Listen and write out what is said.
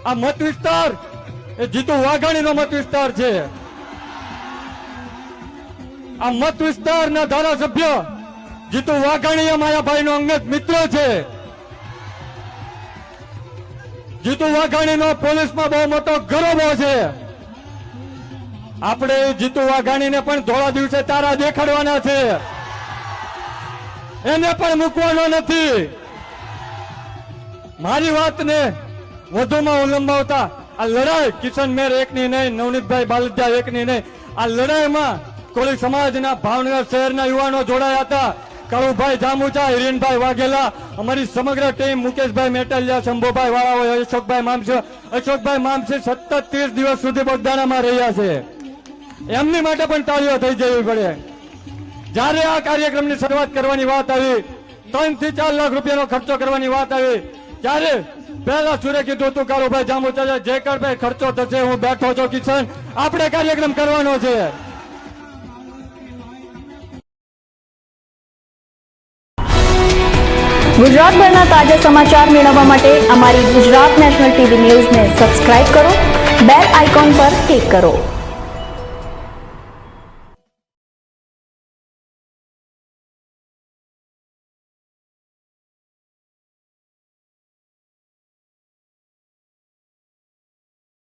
આ મત વિસ્તાર એ જીતુ વાઘાણીનો મત વિસ્તાર છે। આ મત વિસ્તારના ધારાસભ્ય જીતુ વાઘાણી માયાભાઈનો અંગત મિત્ર છે। જીતુ વાઘાણીનો પોલીસમાં બહુ મોટો ગરબો છે। આપણે જીતુ વાઘાણીને પણ ધોળા દિવસે તારા દેખાડવાના છે, એને પણ મૂકવાનો નથી। મારી વાતને વધુમાં ઉલંબાવતા આ લડાઈ કિશન મેર એકની નહીં, નવનીતભાઈ બાલદિયા એકની નહીં, આ લડાઈમાં કોળી સમાજના ભાવનગર શહેરના યુવાનો જોડાયા હતા। કાળુભાઈ જામુચા, હિરેનભાઈ વાઘેલા, અમારી સમગ્ર ટીમ, મુકેશભાઈ મેટલિયા, શંભુભાઈ વાળાઓ, અશોકભાઈ મામસે સતત 30 દિવસ સુધી બગદાણામાં રહ્યા છે। એમની માટે પણ તાળીઓ થઈ જવી પડે। જ્યારે આ કાર્યક્રમની શરૂઆત કરવાની વાત આવી, 3 થી 4 લાખ રૂપિયાનો ખર્ચો કરવાની વાત આવી, ત્યારે પહેલા સુરે કીધું હતું કાળુભાઈ જામુચા, જે કઈ ખર્ચો થશે હું બેઠો છું કિશન, આપણે કાર્યક્રમ કરવાનો છે। ગુજરાતભરના તાજા સમાચાર મેળવવા માટે અમારી ગુજરાત નેશનલ ટીવી ન્યૂઝને સબસ્ક્રાઇબ કરો, બેલ આઇકોન પર ક્લિક કરો।